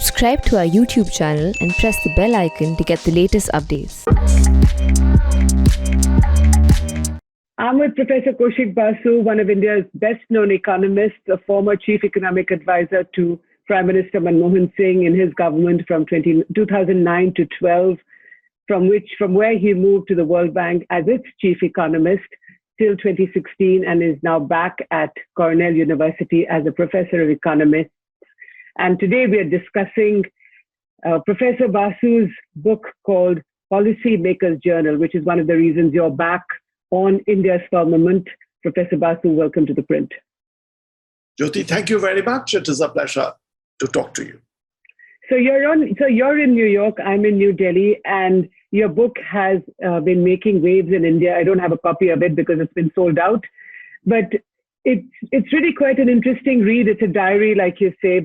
Subscribe to our YouTube channel and press the bell icon to get the latest updates. I'm with Professor Kaushik Basu, one of India's best-known economists, a former chief economic advisor to Prime Minister Manmohan Singh in his government from 2009 to 12, from where he moved to the World Bank as its chief economist till 2016 and is now back at Cornell University as a professor of economics. And today we are discussing Professor Basu's book called Policymaker's Journal, which is one of the reasons you're back on India's firmament. Professor Basu, welcome to ThePrint. Jyoti, thank you very much. It is a pleasure to talk to you. So you're in New York, I'm in New Delhi, and your book has been making waves in India. I don't have a copy of it because it's been sold out, but it's really quite an interesting read. It's a diary, like you say,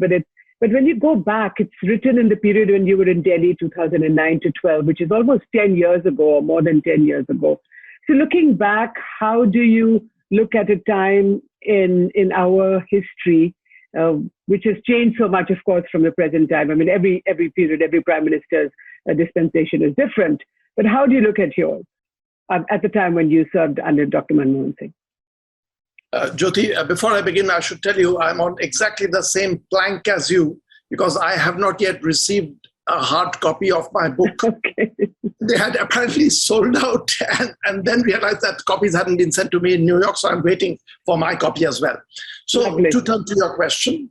but when you go back, it's written in the period when you were in Delhi, 2009 to 12, which is almost 10 years ago or more than 10 years ago. So looking back, how do you look at a time in our history, which has changed so much, of course, from the present time? I mean, every period, every prime minister's dispensation is different. But how do you look at yours at the time when you served under Dr. Manmohan Singh? Jyoti, before I begin, I should tell you I'm on exactly the same plank as you because I have not yet received a hard copy of my book. Okay. They had apparently sold out and then realized that copies hadn't been sent to me in New York, so I'm waiting for my copy as well. So Lovely. To turn to your question,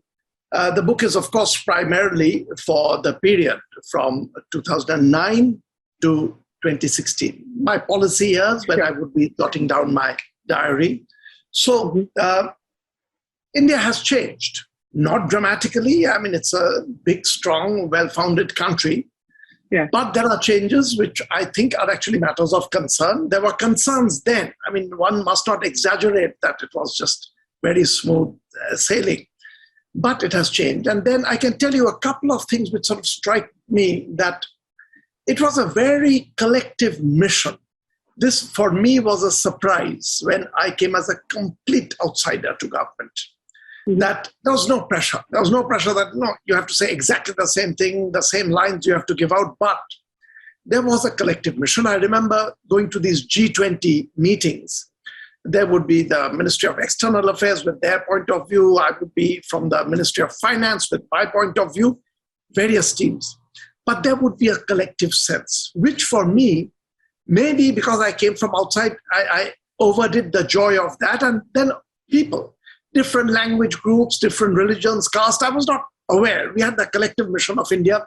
the book is, of course, primarily for the period from 2009 to 2016. My policy years when I would be jotting down my diary. So India has changed, not dramatically. I mean, it's a big, strong, well-founded country. Yeah. But there are changes which I think are actually matters of concern. There were concerns then. I mean, one must not exaggerate that it was just very smooth sailing. But it has changed. And then I can tell you a couple of things which sort of strike me that it was a very collective mission. This, for me, was a surprise when I came as a complete outsider to government. That there was no pressure. There was no pressure that, no, you have to say exactly the same thing, the same lines you have to give out. But there was a collective mission. I remember going to these G20 meetings. There would be the Ministry of External Affairs with their point of view. I would be from the Ministry of Finance with my point of view, various teams. But there would be a collective sense, which for me, maybe because I came from outside, I overdid the joy of that. And then people, different language groups, different religions, caste, I was not aware. We had the collective mission of India.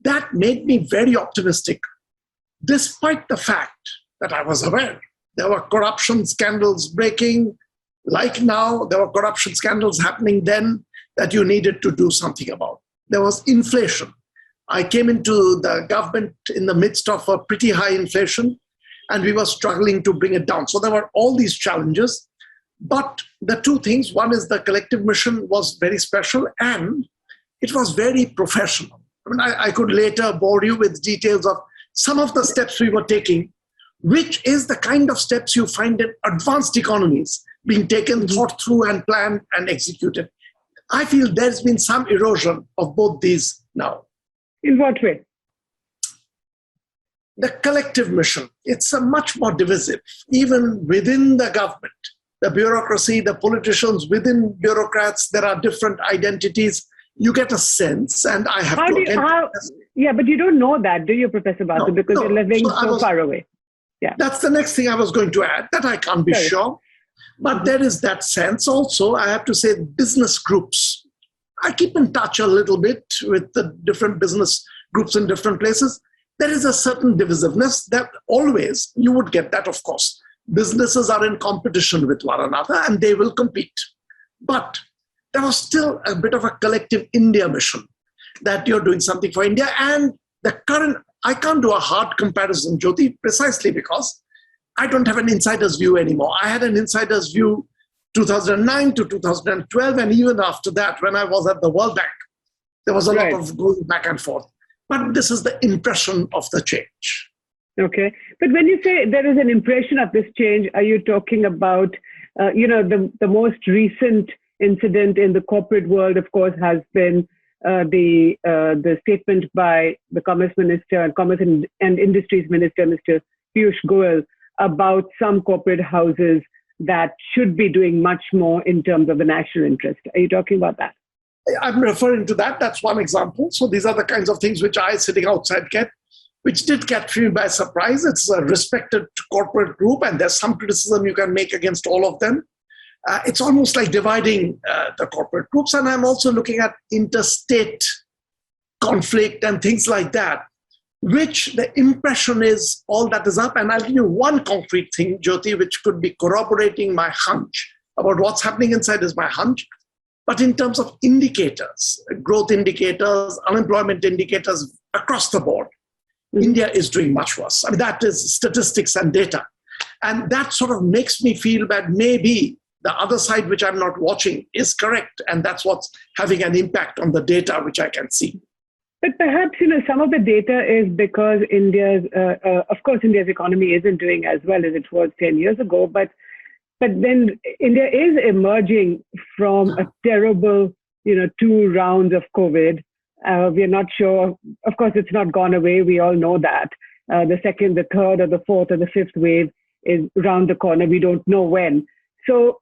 That made me very optimistic, despite the fact that I was aware. There were corruption scandals breaking. Like now, there were corruption scandals happening then that you needed to do something about. There was inflation. I came into the government in the midst of a pretty high inflation, and we were struggling to bring it down. So there were all these challenges. But the two things, one is the collective mission was very special, and it was very professional. I mean, I could later bore you with details of some of the steps we were taking, which is the kind of steps you find in advanced economies being taken, thought through and planned and executed. I feel there's been some erosion of both these now. In what way? The collective mission, it's a much more divisive, even within the government. The bureaucracy, the politicians, within bureaucrats, there are different identities. You get a sense, and I have Yeah, but you don't know that, do you, Professor Basu? No, because you're living so far away. Yeah, that's the next thing I was going to add, that I can't be sure. But there is that sense also, I have to say, business groups. I keep in touch a little bit with the different business groups in different places. There is a certain divisiveness that always, you would get that, of course. Businesses are in competition with one another and they will compete. But there was still a bit of a collective India mission that you're doing something for India. And the current, I can't do a hard comparison, Jyoti, precisely because I don't have an insider's view anymore. I had an insider's view 2009 to 2012, and even after that, when I was at the World Bank, there was a lot of going back and forth. But this is the impression of the change. Okay. But when you say there is an impression of this change, are you talking about, the most recent incident in the corporate world, of course, has been the statement by the Commerce and Industries Minister, Mr. Piyush Goyal, about some corporate houses that should be doing much more in terms of the national interest. Are you talking about that? I'm referring to that. That's one example. So these are the kinds of things which I, sitting outside, which did catch me by surprise. It's a respected corporate group, and there's some criticism you can make against all of them. It's almost like dividing the corporate groups. And I'm also looking at interstate conflict and things like that, which the impression is all that is up. And I'll give you one concrete thing, Jyoti, which could be corroborating my hunch about what's happening inside is my hunch. But in terms of indicators, growth indicators, unemployment indicators across the board, India is doing much worse. I mean, that is statistics and data. And that sort of makes me feel that maybe the other side, which I'm not watching, is correct. And that's what's having an impact on the data, which I can see. But perhaps, some of the data is because India's economy isn't doing as well as it was 10 years ago. But then India is emerging from a terrible, 2 rounds of COVID. We are not sure. Of course, it's not gone away. We all know that. The second, the third, or the fourth, or the fifth wave is around the corner. We don't know when. So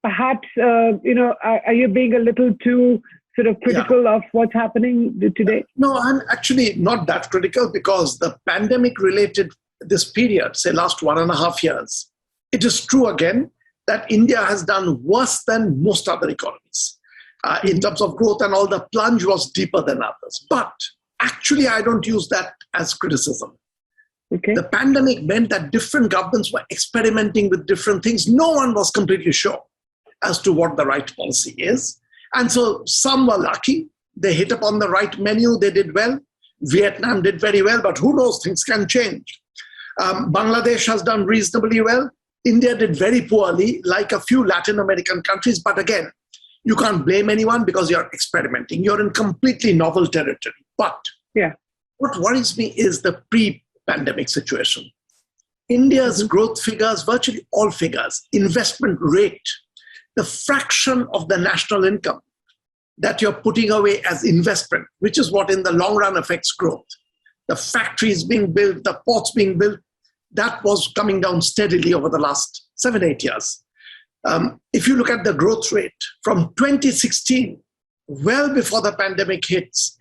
perhaps, are you being a little too sort of critical of what's happening today? No, I'm actually not that critical, because the pandemic-related this period, say last 1.5 years, it is true again that India has done worse than most other economies. In terms of growth and all, the plunge was deeper than others. But actually, I don't use that as criticism. Okay. The pandemic meant that different governments were experimenting with different things. No one was completely sure as to what the right policy is. And so some were lucky. They hit upon the right menu. They did well. Vietnam did very well, but who knows, things can change. Bangladesh has done reasonably well. India did very poorly, like a few Latin American countries. But again, you can't blame anyone because you're experimenting. You're in completely novel territory. But what worries me is the pre-pandemic situation. India's growth figures, virtually all figures, investment rate, the fraction of the national income that you're putting away as investment, which is what in the long run affects growth. The factories being built, the ports being built, that was coming down steadily over the last 7-8 years. If you look at the growth rate from 2016, well before the pandemic hits,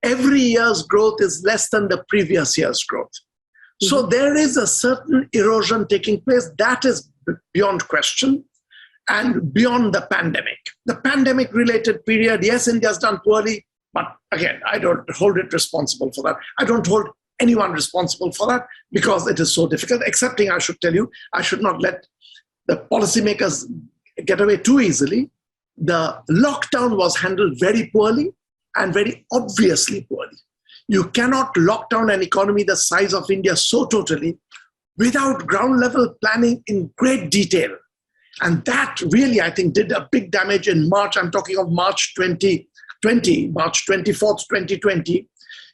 every year's growth is less than the previous year's growth. So there is a certain erosion taking place that is beyond question and beyond the pandemic. The pandemic-related period, yes, India's done poorly, but again, I don't hold it responsible for that. I don't hold anyone responsible for that because it is so difficult, excepting I should tell you, I should not let the policymakers get away too easily. The lockdown was handled very poorly and very obviously poorly. You cannot lock down an economy the size of India so totally without ground level planning in great detail. And that really, I think, did a big damage in March. I'm talking of March 2020, March 24th, 2020.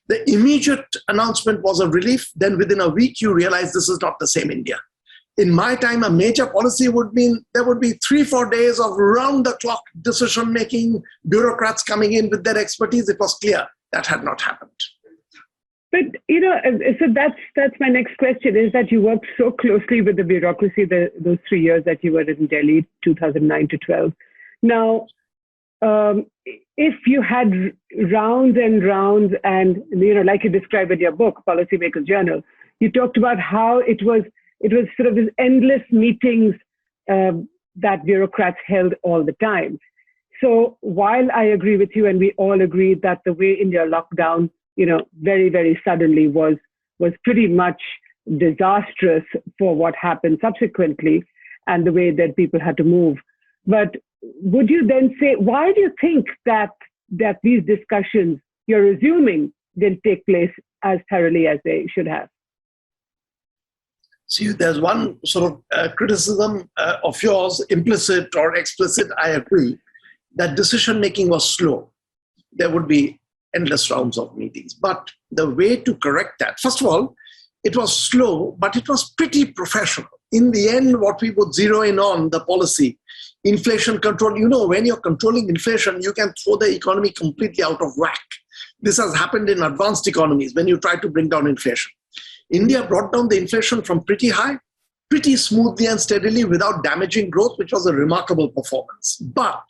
The immediate announcement was a relief. Then within a week, you realize this is not the same India. In my time, a major policy would mean there would be 3-4 days of round-the-clock decision-making, bureaucrats coming in with their expertise. It was clear that had not happened. But, so that's my next question, is that you worked so closely with the bureaucracy those 3 years that you were in Delhi, 2009 to 12. Now, if you had rounds and rounds and, like you described in your book, Policymaker's Journal, you talked about how it was sort of these endless meetings that bureaucrats held all the time. So while I agree with you and we all agree that the way India locked down, very, very suddenly was pretty much disastrous for what happened subsequently and the way that people had to move. But would you then say, why do you think that these discussions you're assuming didn't take place as thoroughly as they should have? See, there's one sort of criticism of yours, implicit or explicit, I agree, that decision-making was slow. There would be endless rounds of meetings. But the way to correct that, first of all, it was slow, but it was pretty professional. In the end, what we would zero in on the policy inflation control. When you're controlling inflation, you can throw the economy completely out of whack. This has happened in advanced economies when you try to bring down inflation. India brought down the inflation from pretty high, pretty smoothly and steadily without damaging growth, which was a remarkable performance. But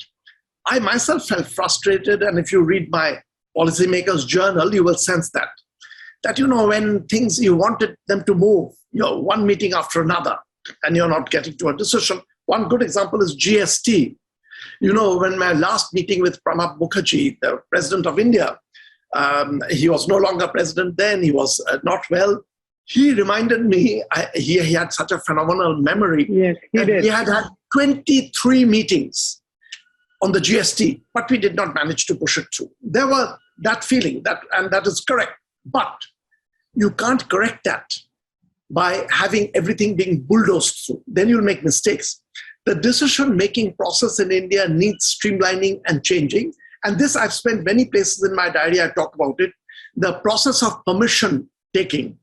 I myself felt frustrated, and if you read my Policymaker's journal, you will sense that when things you wanted them to move, one meeting after another, and you're not getting to a decision. One good example is GST. When my last meeting with Pranab Mukherjee, the president of India, he was no longer president then, he was not well. He reminded me, he had such a phenomenal memory. Yes, he did. He had 23 meetings on the GST, but we did not manage to push it through. There was that feeling, and that is correct. But you can't correct that by having everything being bulldozed through. Then you'll make mistakes. The decision-making process in India needs streamlining and changing. And this, I've spent many places in my diary, I talk about it. The process of permission taking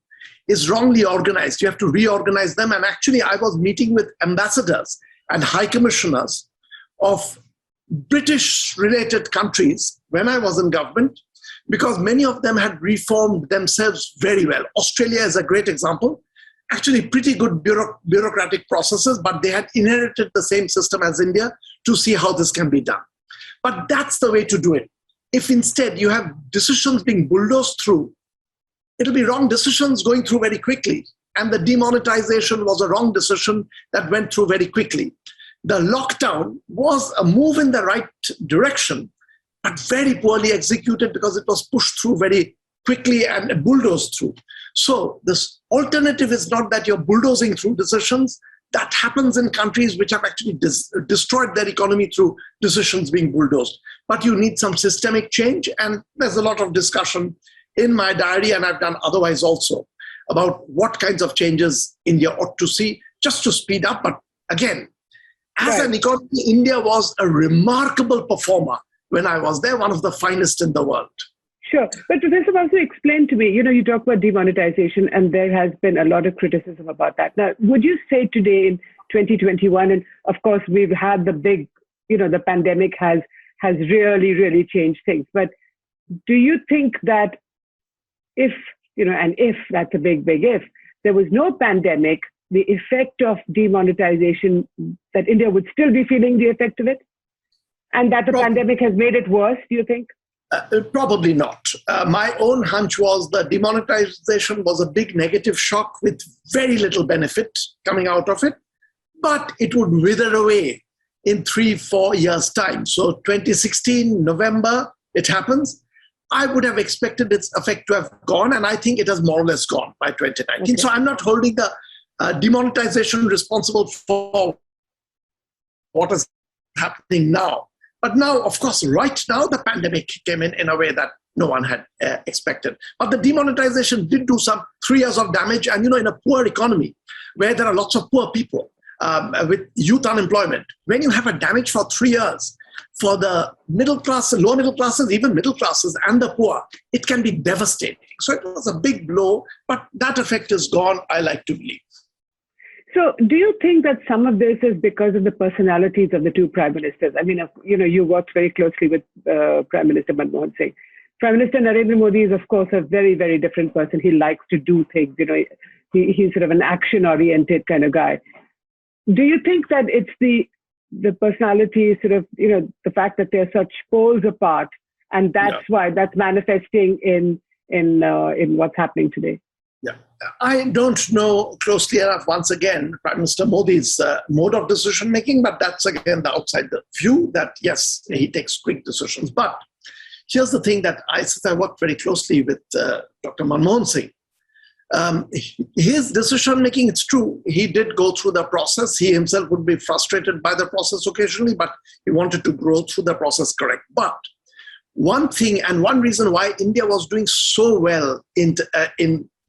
is wrongly organized. You have to reorganize them. And actually, I was meeting with ambassadors and high commissioners of British-related countries when I was in government, because many of them had reformed themselves very well. Australia is a great example. Actually, pretty good bureaucratic processes, but they had inherited the same system as India to see how this can be done. But that's the way to do it. If instead you have decisions being bulldozed through, it'll be wrong decisions going through very quickly. And the demonetization was a wrong decision that went through very quickly. The lockdown was a move in the right direction, but very poorly executed because it was pushed through very quickly and bulldozed through. So this alternative is not that you're bulldozing through decisions. That happens in countries which have actually destroyed their economy through decisions being bulldozed. But you need some systemic change, and there's a lot of discussion in my diary, and I've done otherwise also, about what kinds of changes India ought to see just to speed up. But again, as an economy, India was a remarkable performer when I was there, one of the finest in the world. Sure. But Professor Basu, explain to me, you talk about demonetization, and there has been a lot of criticism about that. Now, would you say today in 2021, and of course we've had the big, the pandemic has really, really changed things. But do you think that if that's a big, big if, there was no pandemic, the effect of demonetization, that India would still be feeling the effect of it? And that the pandemic has made it worse, do you think? Probably not. My own hunch was that demonetization was a big negative shock with very little benefit coming out of it, but it would wither away in 3-4 years' time. So 2016, November, it happens. I would have expected its effect to have gone, and I think it has more or less gone by 2019. Okay. So I'm not holding the demonetization responsible for what is happening now. But now, of course, right now, the pandemic came in a way that no one had expected. But the demonetization did do some 3 years of damage. And, in a poor economy where there are lots of poor people with youth unemployment, when you have a damage for 3 years for the middle class, lower middle classes, even middle classes and the poor, it can be devastating. So it was a big blow, but that effect is gone, I like to believe. So do you think that some of this is because of the personalities of the two prime ministers? I mean, you worked very closely with Prime Minister Manmohan Singh. Prime Minister Narendra Modi is, of course, a very, very different person. He likes to do things. He's sort of an action-oriented kind of guy. Do you think that it's the personality, sort of, the fact that they're such poles apart, and that's why that's manifesting in what's happening today? Yeah, I don't know closely enough, once again, Prime Minister Modi's mode of decision making, but that's again the outside the view that, yes, he takes quick decisions. But here's the thing that since I worked very closely with Dr. Manmohan Singh, his decision making, it's true, he did go through the process. He himself would be frustrated by the process occasionally, but he wanted to grow through the process, correct. But one thing and one reason why India was doing so well in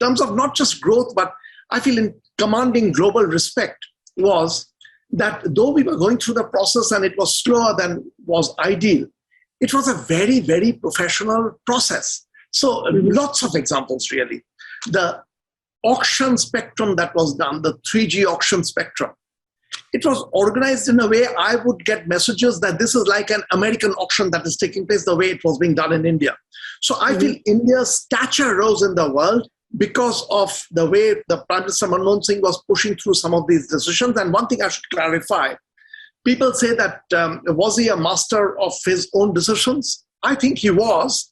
terms of not just growth, but I feel in commanding global respect, was that though we were going through the process and it was slower than was ideal, it was a very, very professional process. So lots of examples, really. The auction spectrum that was done, the 3G auction spectrum, it was organized in a way I would get messages that this is like an American auction that is taking place the way it was being done in India. So I feel India's stature rose in the world because of the way the Prime Minister Manmohan Singh was pushing through some of these decisions. And one thing I should clarify, people say that was he a master of his own decisions? I think he was.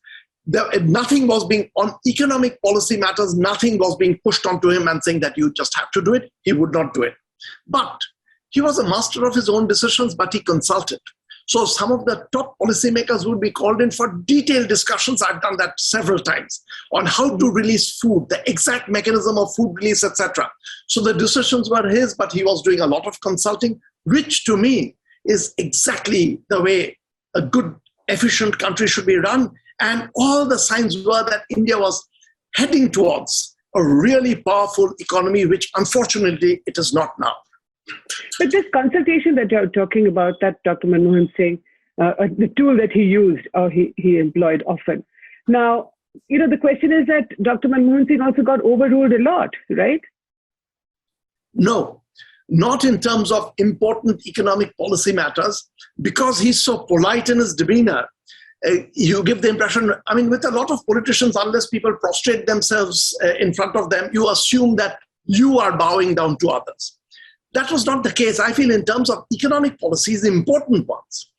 Nothing was being, on economic policy matters, nothing was being pushed onto him and saying that you just have to do it. He would not do it. But he was a master of his own decisions, but he consulted. So some of the top policymakers would be called in for detailed discussions. I've done that several times on how to release food, the exact mechanism of food release, etc. So the decisions were his, but he was doing a lot of consulting, which to me is exactly the way a good, efficient country should be run. And all the signs were that India was heading towards a really powerful economy, which unfortunately it is not now. But this consultation that you're talking about, that Dr. Manmohan Singh, the tool that he used or he employed often. Now, the question is that Dr. Manmohan Singh also got overruled a lot, right? No, not in terms of important economic policy matters, because he's so polite in his demeanor. You give the impression, with a lot of politicians, unless people prostrate themselves in front of them, you assume that you are bowing down to others. That was not the case. I feel in terms of economic policies, the important ones,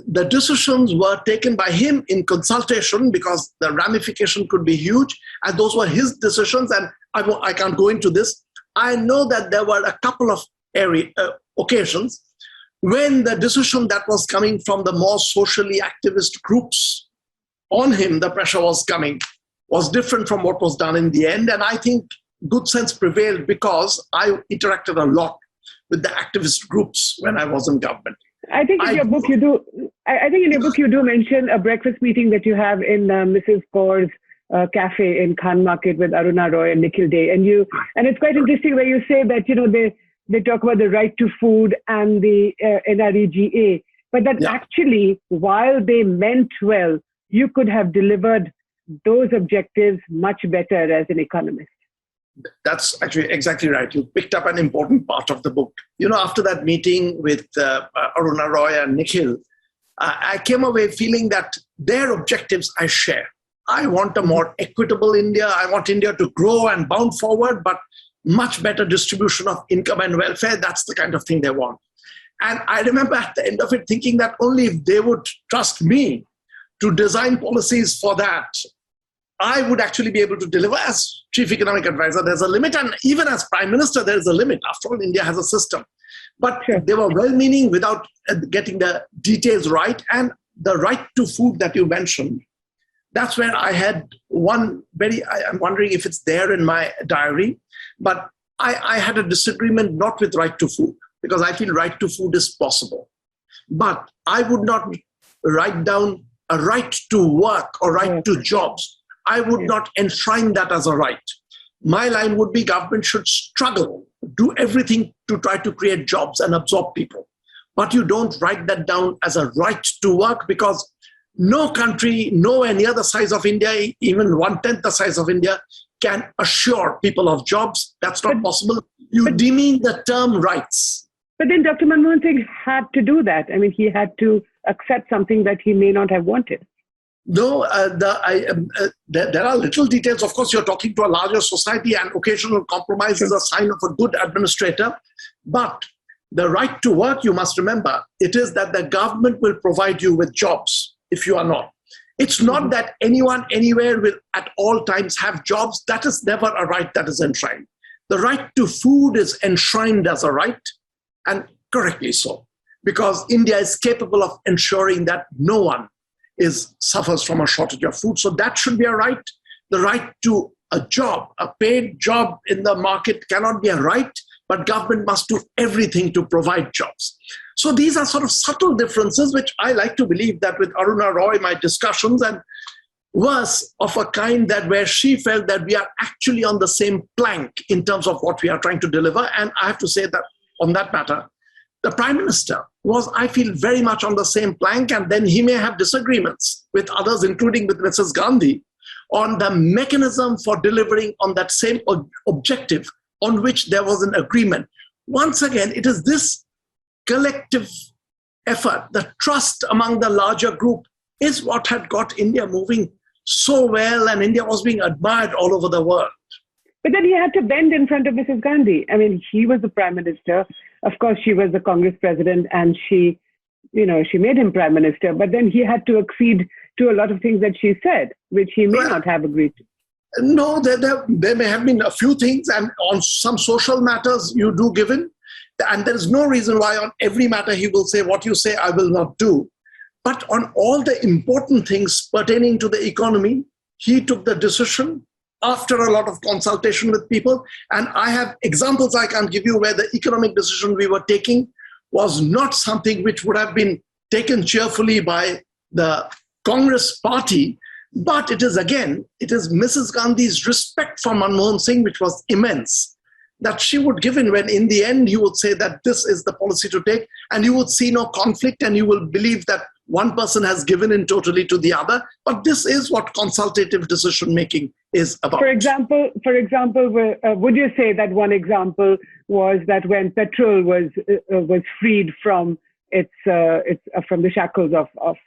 the decisions were taken by him in consultation because the ramification could be huge, and those were his decisions, and I can't go into this. I know that there were a couple of occasions when the decision that was coming from the more socially activist groups on him, the pressure was coming, was different from what was done in the end. And I think good sense prevailed because I interacted a lot with the activist groups when I was in government. I think in your book you do mention a breakfast meeting that you have in Mrs. Kaur's cafe in Khan Market with Aruna Roy and Nikhil Dey. And it's quite interesting where you say that, they talk about the right to food and the NREGA, but that actually, while they meant well, you could have delivered those objectives much better as an economist. That's actually exactly right. You picked up an important part of the book. After that meeting with Aruna Roy and Nikhil, I came away feeling that their objectives I share. I want a more equitable India. I want India to grow and bound forward, but much better distribution of income and welfare. That's the kind of thing they want. And I remember at the end of it thinking that only if they would trust me to design policies for that, I would actually be able to deliver. As chief economic advisor, there's a limit. And even as prime minister, there's a limit. After all, India has a system. But they were well-meaning without getting the details right. And the right to food that you mentioned, that's where I had I'm wondering if it's there in my diary, but I had a disagreement not with right to food, because I feel right to food is possible. But I would not write down a right to work or right to jobs. I would not enshrine that as a right. My line would be government should struggle, do everything to try to create jobs and absorb people. But you don't write that down as a right to work, because no country, nowhere near the size of India, even 1/10 the size of India, can assure people of jobs. That's not possible. You demean the term rights. But then Dr. Manmohan Singh had to do that. He had to accept something that he may not have wanted. No, there are little details. Of course, you're talking to a larger society, and occasional compromise is a sign of a good administrator. But the right to work, you must remember, it is that the government will provide you with jobs if you are not. It's not that anyone, anywhere will at all times have jobs. That is never a right that is enshrined. The right to food is enshrined as a right, and correctly so, because India is capable of ensuring that no one suffers from a shortage of food. So that should be a right. The right to a job, a paid job in the market cannot be a right, but government must do everything to provide jobs. So these are sort of subtle differences, which I like to believe that with Aruna Roy, my discussions and was of a kind that where she felt that we are actually on the same plank in terms of what we are trying to deliver. And I have to say that on that matter, the Prime Minister was, I feel, very much on the same plank, and then he may have disagreements with others, including with Mrs. Gandhi, on the mechanism for delivering on that same objective on which there was an agreement. once again, it is this collective effort, the trust among the larger group is what had got India moving so well, and India was being admired all over the world. But then he had to bend in front of Mrs. Gandhi. I mean, he was the prime minister. Of course, she was the Congress president, and she made him prime minister. But then he had to accede to a lot of things that she said, which he may not have agreed to. No, there may have been a few things, and on some social matters you do give in. And there is no reason why on every matter he will say, what you say, I will not do. But on all the important things pertaining to the economy, he took the decision after a lot of consultation with people. And I have examples I can give you where the economic decision we were taking was not something which would have been taken cheerfully by the Congress party. But it is Mrs. Gandhi's respect for Manmohan Singh, which was immense, that she would give in when in the end you would say that this is the policy to take, and you would see no conflict, and you will believe that one person has given in totally to the other. But this is what consultative decision making is about. For example, would you say that one example was that when petrol was freed from from the shackles of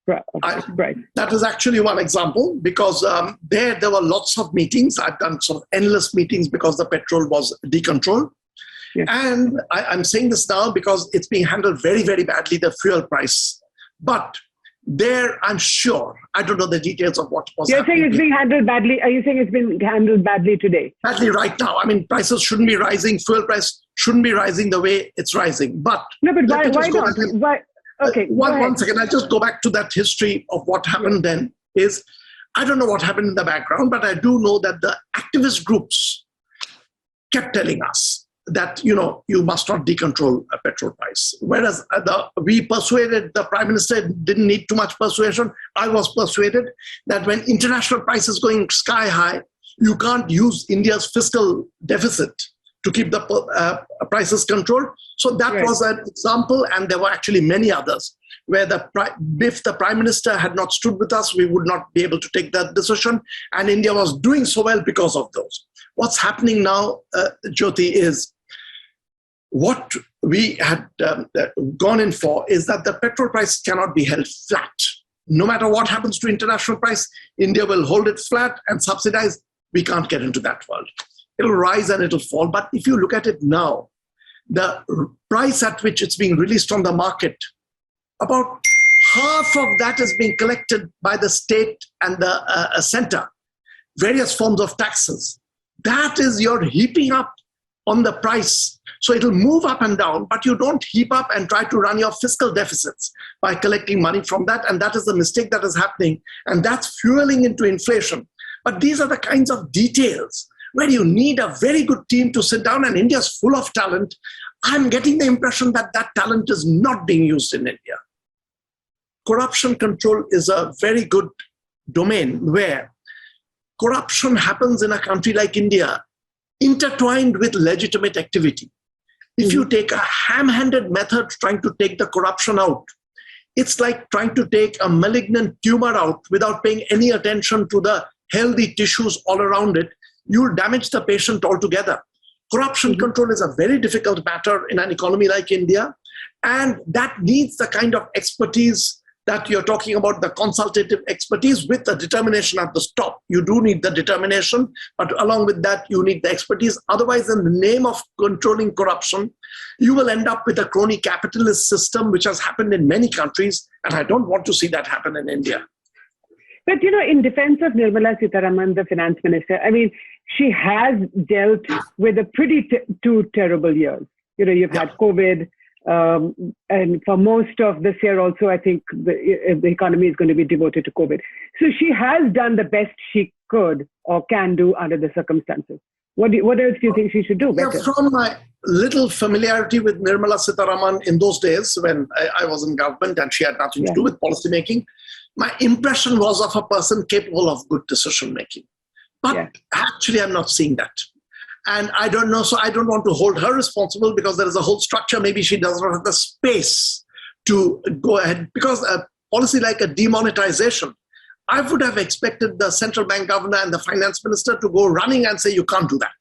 price? That is actually one example, because there were lots of meetings. I've done sort of endless meetings because the petrol was decontrolled. Yes. And I'm saying this now because it's being handled very, very badly, the fuel price. But there, I'm sure, I don't know the details of what was happening. You're saying it's being handled badly? Are you saying it's been handled badly today? Badly right now. I mean, prices shouldn't be rising. Fuel price shouldn't be rising the way it's rising. But no, but why not? Why? Okay. One second. I'll just go back to that history of what happened then. I don't know what happened in the background, but I do know that the activist groups kept telling us that, you must not decontrol a petrol price. Whereas we persuaded the prime minister, didn't need too much persuasion. I was persuaded that when international prices going sky high, you can't use India's fiscal deficit to keep the prices controlled. So that was an example, and there were actually many others where if the prime minister had not stood with us, we would not be able to take that decision. And India was doing so well because of those. What's happening now, Jyoti, is what we had gone in for is that the petrol price cannot be held flat. No matter what happens to international price, India will hold it flat and subsidize. We can't get into that world. It'll rise and it'll fall. But if you look at it now, the price at which it's being released on the market, about half of that is being collected by the state and the center, various forms of taxes. That is, you're heaping up on the price. So it'll move up and down, but you don't heap up and try to run your fiscal deficits by collecting money from that. And that is the mistake that is happening. And that's fueling into inflation. But these are the kinds of details where you need a very good team to sit down, and India's full of talent. I'm getting the impression that that talent is not being used in India. Corruption control is a very good domain where corruption happens in a country like India, intertwined with legitimate activity. If you take a ham-handed method trying to take the corruption out, it's like trying to take a malignant tumor out without paying any attention to the healthy tissues all around it. You'll damage the patient altogether. Corruption control is a very difficult matter in an economy like India, and that needs the kind of expertise that you're talking about, the consultative expertise with the determination at the top. You do need the determination, but along with that, you need the expertise. Otherwise, in the name of controlling corruption, you will end up with a crony capitalist system, which has happened in many countries, and I don't want to see that happen in India. But, in defense of Nirmala Sitharaman, the finance minister, I mean, she has dealt with a pretty two terrible years. You've had COVID, and for most of this year also, I think the economy is going to be devoted to COVID. So she has done the best she could or can do under the circumstances. What else do you think she should do better? From my little familiarity with Nirmala Sitharaman in those days when I was in government and she had nothing to do with policy making, my impression was of a person capable of good decision making. But actually, I'm not seeing that. And I don't know, so I don't want to hold her responsible because there is a whole structure. Maybe she does not have the space to go ahead. Because a policy like a demonetization, I would have expected the central bank governor and the finance minister to go running and say, you can't do that.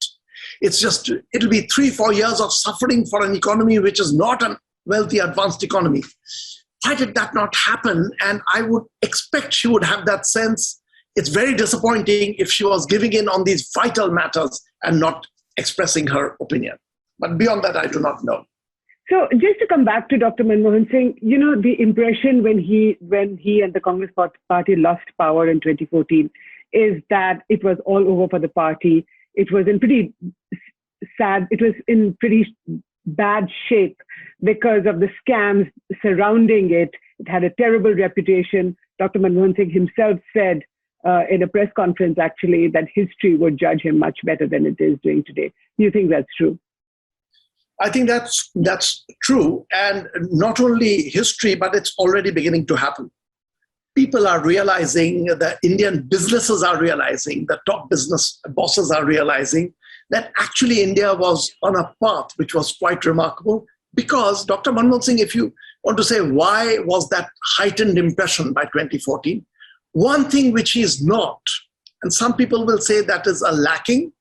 it'll be 3-4 years of suffering for an economy which is not a wealthy, advanced economy. Why did that not happen? And I would expect she would have that sense. It's very disappointing if she was giving in on these vital matters and not expressing her opinion. But beyond that, I do not know. So just to come back to Dr. Manmohan Singh, the impression when he and the Congress party lost power in 2014 is that it was all over for the party. It was in pretty bad shape because of the scams surrounding it. It had a terrible reputation. Dr. Manmohan Singh himself said in a press conference, actually, that history would judge him much better than it is doing today. Do you think that's true? I think that's true. And not only history, but it's already beginning to happen. People are realizing, the Indian businesses are realizing, the top business bosses are realizing that actually India was on a path which was quite remarkable, because Dr. Manmohan Singh, if you want to say why was that heightened impression by 2014, one thing which he is not, and some people will say that is a lacking,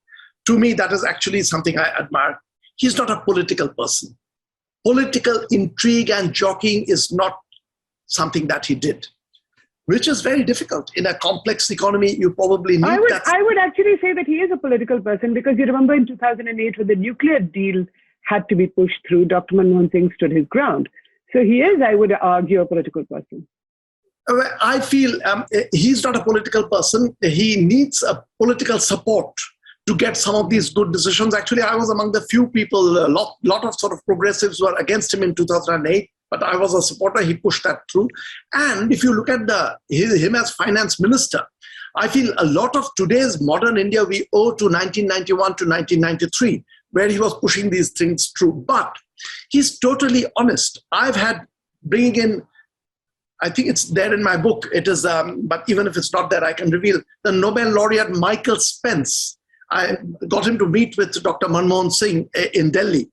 to me that is actually something I admire. He's not a political person. Political intrigue and jockeying is not something that he did, which is very difficult. In a complex economy, you probably need that. I would actually say that he is a political person, because you remember in 2008 when the nuclear deal had to be pushed through, Dr. Manmohan Singh stood his ground. So he is, I would argue, a political person. I feel he's not a political person. He needs a political support to get some of these good decisions. Actually, I was among the few people, a lot of sort of progressives were against him in 2008, but I was a supporter. He pushed that through. And if you look at him as finance minister, I feel a lot of today's modern India we owe to 1991 to 1993, where he was pushing these things through. But he's totally honest. I've had bringing in, I think it's there in my book, it is, but even if it's not there, I can reveal, the Nobel laureate Michael Spence. I got him to meet with Dr. Manmohan Singh in Delhi.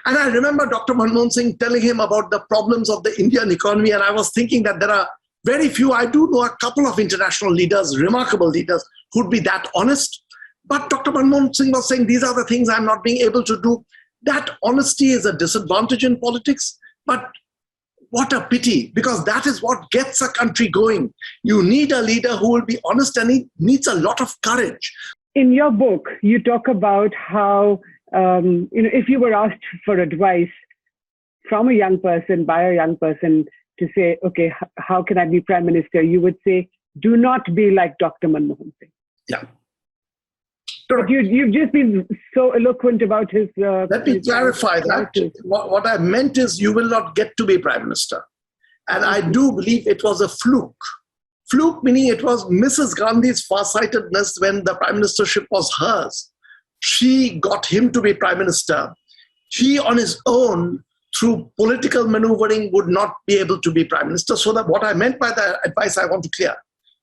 And I remember Dr. Manmohan Singh telling him about the problems of the Indian economy. And I was thinking that there are very few, I do know a couple of international leaders, remarkable leaders, who'd be that honest. But Dr. Manmohan Singh was saying, these are the things I'm not being able to do. That honesty is a disadvantage in politics. But what a pity, because that is what gets a country going. You need a leader who will be honest, and he needs a lot of courage. In your book, you talk about how, if you were asked for advice from a young person, by a young person, to say, okay, how can I be prime minister? You would say, do not be like Dr. Manmohan Singh. Yeah. But you've just been so eloquent about his... Let me clarify that. What I meant is you will not get to be prime minister. And I do believe it was a fluke. Fluke meaning it was Mrs. Gandhi's farsightedness when the prime ministership was hers. She got him to be prime minister. He on his own, through political maneuvering, would not be able to be prime minister. So that what I meant by the advice I want to clear.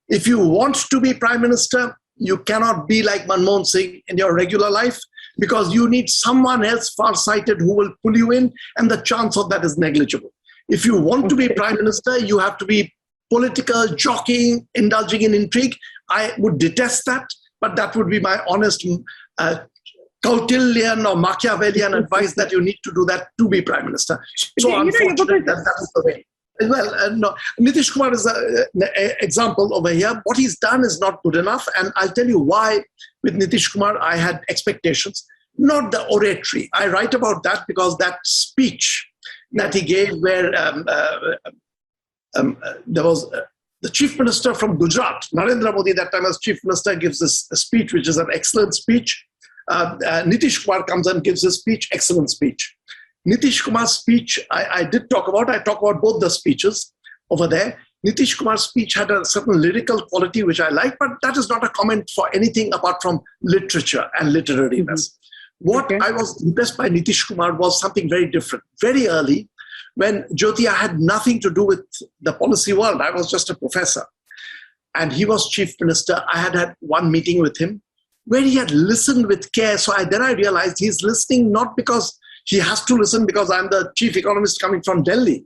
If you want to be prime minister, you cannot be like Manmohan Singh in your regular life, because you need someone else farsighted who will pull you in, and the chance of that is negligible. If you want to be prime minister, you have to be political, jockeying, indulging in intrigue. I would detest that, but that would be my honest Kautilyan or Machiavellian advice, that you need to do that to be prime minister. So unfortunately, that is the way. Well, no. Nitish Kumar is an example over here. What he's done is not good enough. And I'll tell you why with Nitish Kumar I had expectations. Not the oratory. I write about that because that speech that he gave where there was the chief minister from Gujarat, Narendra Modi, that time as chief minister, gives this speech, which is an excellent speech. Nitish Kumar comes and gives his speech, excellent speech. Nitish Kumar's speech, I talk about both the speeches over there. Nitish Kumar's speech had a certain lyrical quality, which I like, but that is not a comment for anything apart from literature and literariness. What I was impressed by Nitish Kumar was something very different. Very early, when Jyoti, I had nothing to do with the policy world. I was just a professor. And he was chief minister. I had one meeting with him where he had listened with care. So then I realized he's listening not because he has to listen because I'm the chief economist coming from Delhi.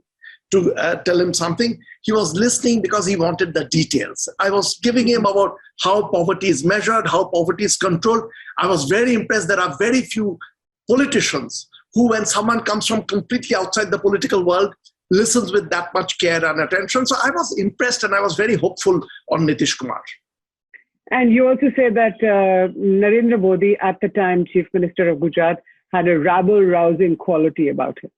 to tell him something. He was listening because he wanted the details. I was giving him about how poverty is measured, how poverty is controlled. I was very impressed. There are very few politicians who, when someone comes from completely outside the political world, listens with that much care and attention. So I was impressed and I was very hopeful on Nitish Kumar. And you also say that Narendra Modi, at the time Chief Minister of Gujarat, had a rabble-rousing quality about him.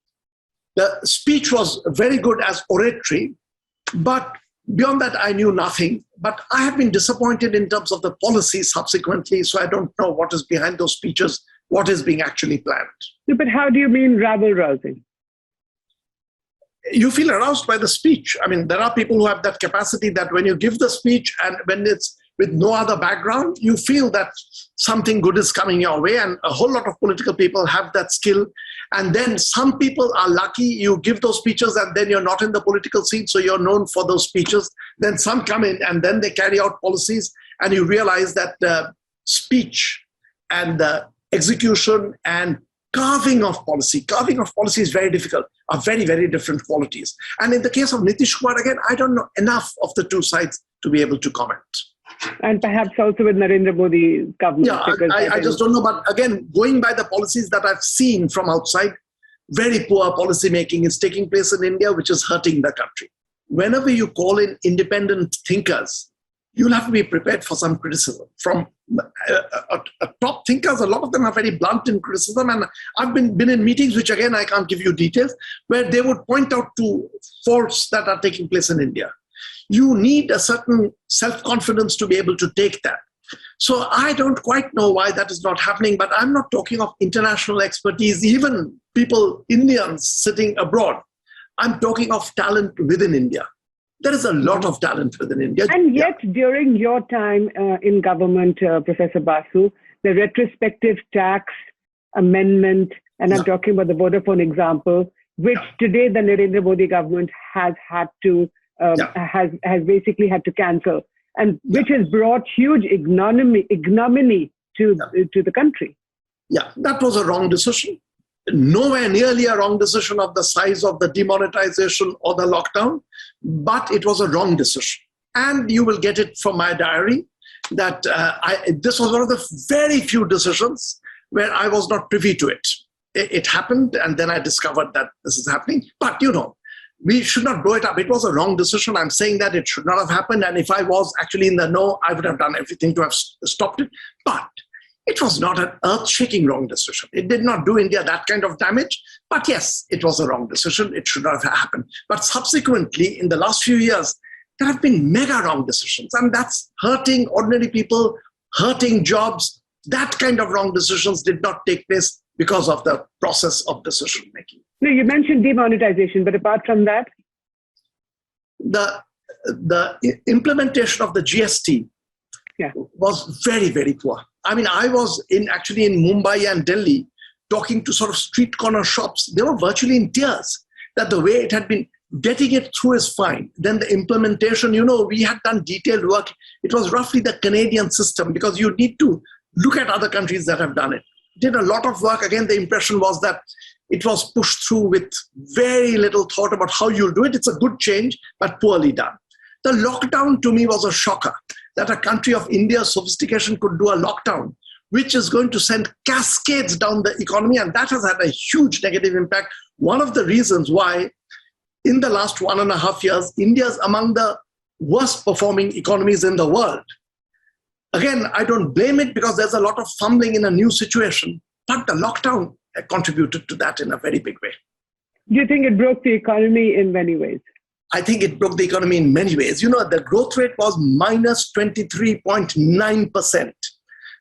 The speech was very good as oratory, but beyond that, I knew nothing. But I have been disappointed in terms of the policy subsequently, so I don't know what is behind those speeches, what is being actually planned. But how do you mean rabble-rousing? You feel aroused by the speech. I mean, there are people who have that capacity that when you give the speech and when it's with no other background, you feel that something good is coming your way, and a whole lot of political people have that skill. And then some people are lucky, you give those speeches and then you're not in the political scene, so you're known for those speeches. Then some come in and then they carry out policies, and you realize that speech and the execution and carving of policy is very difficult, are very, very different qualities. And in the case of Nitish Kumar, again, I don't know enough of the two sides to be able to comment. And perhaps also with Narendra Modi's government. Yeah, I just don't know. But again, going by the policies that I've seen from outside, very poor policy making is taking place in India, which is hurting the country. Whenever you call in independent thinkers, you'll have to be prepared for some criticism. From top thinkers, a lot of them are very blunt in criticism. And I've been in meetings, which again, I can't give you details, where they would point out to faults that are taking place in India. You need a certain self-confidence to be able to take that. So I don't quite know why that is not happening, but I'm not talking of international expertise, even people, Indians sitting abroad. I'm talking of talent within India. There is a lot of talent within India. And yet, during your time in government, Professor Basu, the retrospective tax amendment, and I'm talking about the Vodafone example, which today the Narendra Modi government has had to has basically had to cancel, and which has brought huge ignominy to the country. Yeah, that was a wrong decision. Nowhere nearly a wrong decision of the size of the demonetization or the lockdown, but it was a wrong decision. And you will get it from my diary that this was one of the very few decisions where I was not privy to it. It happened, and then I discovered that this is happening. But, we should not blow it up. It was a wrong decision. I'm saying that it should not have happened. And if I was actually in the know, I would have done everything to have stopped it. But it was not an earth-shaking wrong decision. It did not do India that kind of damage. But yes, it was a wrong decision. It should not have happened. But subsequently, in the last few years, there have been mega wrong decisions. And that's hurting ordinary people, hurting jobs. That kind of wrong decisions did not take place because of the process of decision making. No, you mentioned demonetization, but apart from that? The implementation of the GST was very, very poor. I mean, I was actually in Mumbai and Delhi talking to sort of street corner shops. They were virtually in tears that the way it had been, getting it through is fine. Then the implementation, we had done detailed work. It was roughly the Canadian system because you need to look at other countries that have done it. Did a lot of work. Again, the impression was that it was pushed through with very little thought about how you'll do it. It's a good change, but poorly done. The lockdown to me was a shocker that a country of India's sophistication could do a lockdown, which is going to send cascades down the economy. And that has had a huge negative impact. One of the reasons why in the last 1.5 years, India is among the worst performing economies in the world. Again, I don't blame it because there's a lot of fumbling in a new situation, but the lockdown contributed to that in a very big way. Do you think it broke the economy in many ways? I think it broke the economy in many ways. The growth rate was minus 23.9%.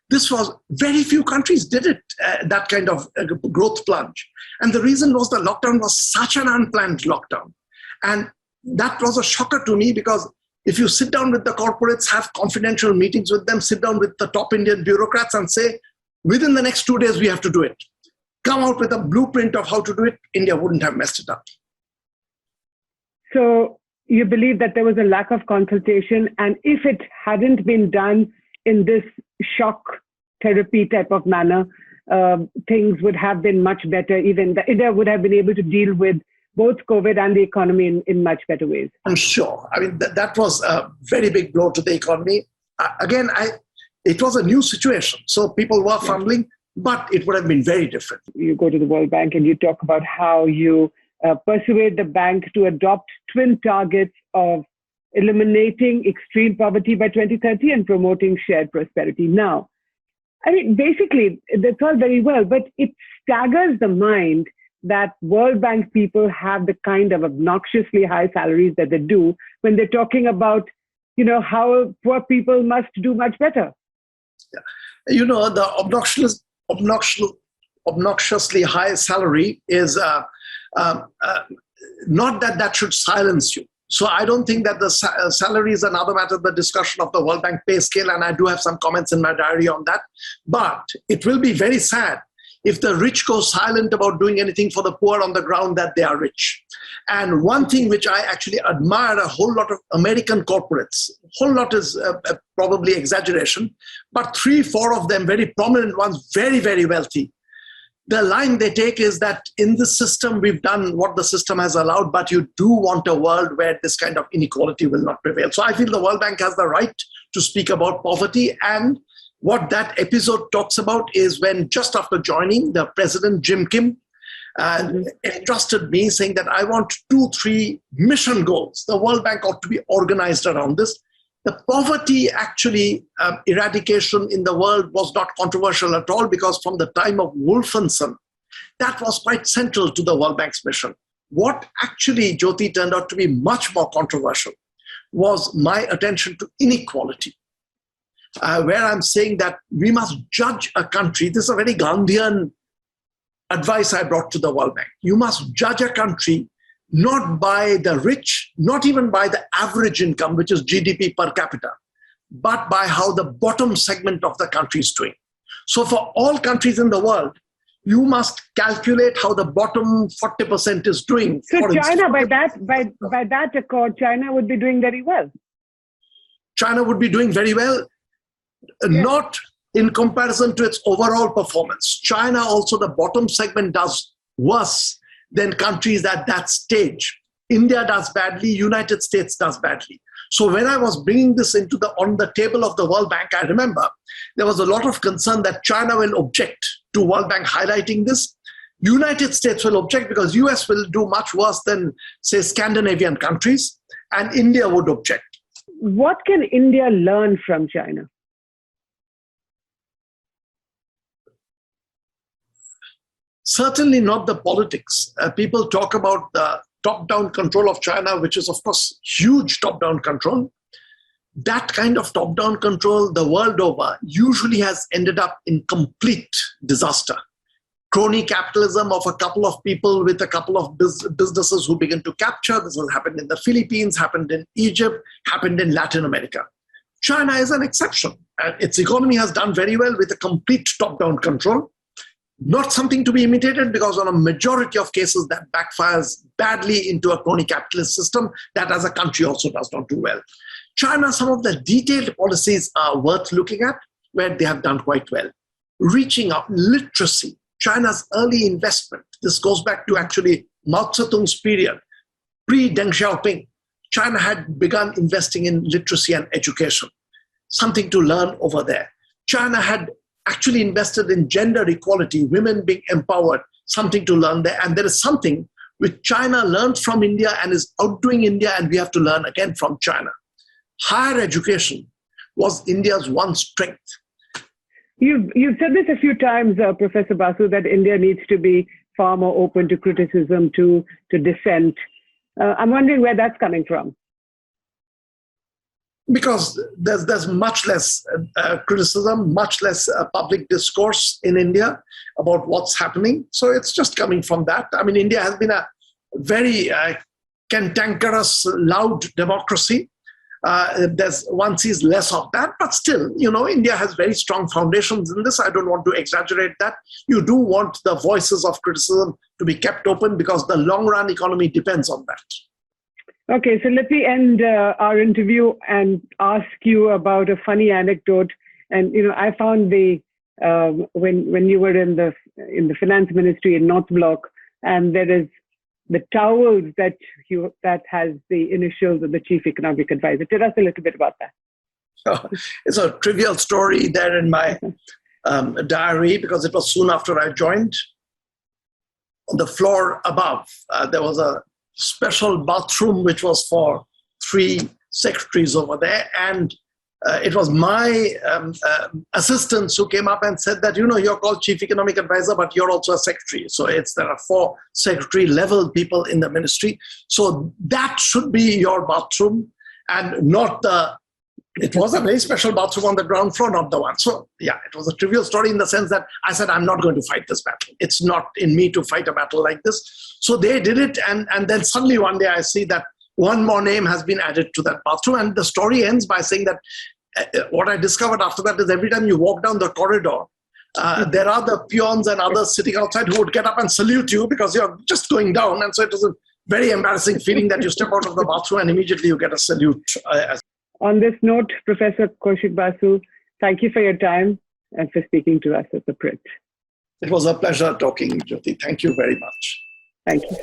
This was, very few countries did it, that kind of growth plunge. And the reason was the lockdown was such an unplanned lockdown. And that was a shocker to me because if you sit down with the corporates, have confidential meetings with them, sit down with the top Indian bureaucrats and say, within the next 2 days, we have to do it. Come out with a blueprint of how to do it, India wouldn't have messed it up. So you believe that there was a lack of consultation, and if it hadn't been done in this shock therapy type of manner, things would have been much better. Even India would have been able to deal with both COVID and the economy in much better ways. I'm sure. I mean, that was a very big blow to the economy. Again, it was a new situation. So people were fumbling, but it would have been very different. You go to the World Bank and you talk about how you persuade the bank to adopt twin targets of eliminating extreme poverty by 2030 and promoting shared prosperity. Now, I mean, basically, that's all very well, but it staggers the mind that World Bank people have the kind of obnoxiously high salaries that they do when they're talking about, how poor people must do much better. Yeah. The obnoxiously high salary is not that should silence you. So I don't think that the salary is another matter, the discussion of the World Bank pay scale, and I do have some comments in my diary on that. But it will be very sad if the rich go silent about doing anything for the poor on the ground that they are rich. And one thing which I actually admire a whole lot of American corporates, whole lot is probably exaggeration, but 3-4 of them, very prominent ones, very, very wealthy. The line they take is that in the system, we've done what the system has allowed, but you do want a world where this kind of inequality will not prevail. So I feel the World Bank has the right to speak about poverty. And what that episode talks about is when just after joining, the president, Jim Kim, entrusted me saying that I want 2-3 mission goals. The World Bank ought to be organized around this. The poverty eradication in the world was not controversial at all because from the time of Wolfenson, that was quite central to the World Bank's mission. What actually, Jyoti, turned out to be much more controversial was my attention to inequality, where I'm saying that we must judge a country. This is a very Gandhian advice I brought to the World Bank. You must judge a country not by the rich, not even by the average income, which is GDP per capita, but by how the bottom segment of the country is doing. So for all countries in the world, you must calculate how the bottom 40% is doing. So China, by that accord, China would be doing very well. China would be doing very well, not in comparison to its overall performance. China also, the bottom segment does worse than countries at that stage. India does badly, United States does badly. So when I was bringing this on the table of the World Bank, I remember there was a lot of concern that China will object to World Bank highlighting this. United States will object because US will do much worse than, say, Scandinavian countries, and India would object. What can India learn from China? Certainly not the politics. People talk about the top-down control of China, which is, of course, huge top-down control. That kind of top-down control the world over usually has ended up in complete disaster. Crony capitalism of a couple of people with a couple of businesses who begin to capture. This has happened in the Philippines, happened in Egypt, happened in Latin America. China is an exception. Its economy has done very well with a complete top-down control. Not something to be imitated because on a majority of cases that backfires badly into a crony capitalist system that as a country also does not do well. China, some of the detailed policies are worth looking at where they have done quite well. Reaching out, literacy, China's early investment. This goes back to actually Mao Zedong's period. Pre-Deng Xiaoping, China had begun investing in literacy and education. Something to learn over there. China had actually invested in gender equality, women being empowered, something to learn there. And there is something which China learned from India and is outdoing India, and we have to learn again from China. Higher education was India's one strength. You've said this a few times, Professor Basu, that India needs to be far more open to criticism, to dissent. I'm wondering where that's coming from. Because there's much less criticism, much less public discourse in India about what's happening. So it's just coming from that. I mean, India has been a very cantankerous, loud democracy. One sees less of that, but still, India has very strong foundations in this. I don't want to exaggerate that. You do want the voices of criticism to be kept open because the long-run economy depends on that. Okay, so let me end our interview and ask you about a funny anecdote. And I found when you were in the finance ministry in North Block, and there is the towels that has the initials of the chief economic advisor. Tell us a little bit about that. It's a trivial story there in my diary, because it was soon after I joined. On the floor above, there was a special bathroom which was for 3 secretaries over there, and it was my assistants who came up and said that, you're called chief economic advisor, but you're also a secretary. So there are 4 secretary level people in the ministry. So that should be your bathroom, and not it was a very special bathroom on the ground floor, not the one. So yeah, it was a trivial story in the sense that I said, I'm not going to fight this battle. It's not in me to fight a battle like this. So they did it. And then suddenly one day I see that one more name has been added to that bathroom. And the story ends by saying that what I discovered after that is every time you walk down the corridor, there are the peons and others sitting outside who would get up and salute you because you're just going down. And so it was a very embarrassing feeling that you step out of the bathroom and immediately you get a salute. On this note, Professor Kaushik Basu, thank you for your time and for speaking to us at The Print. It was a pleasure talking, Jyoti. Thank you very much. Thank you.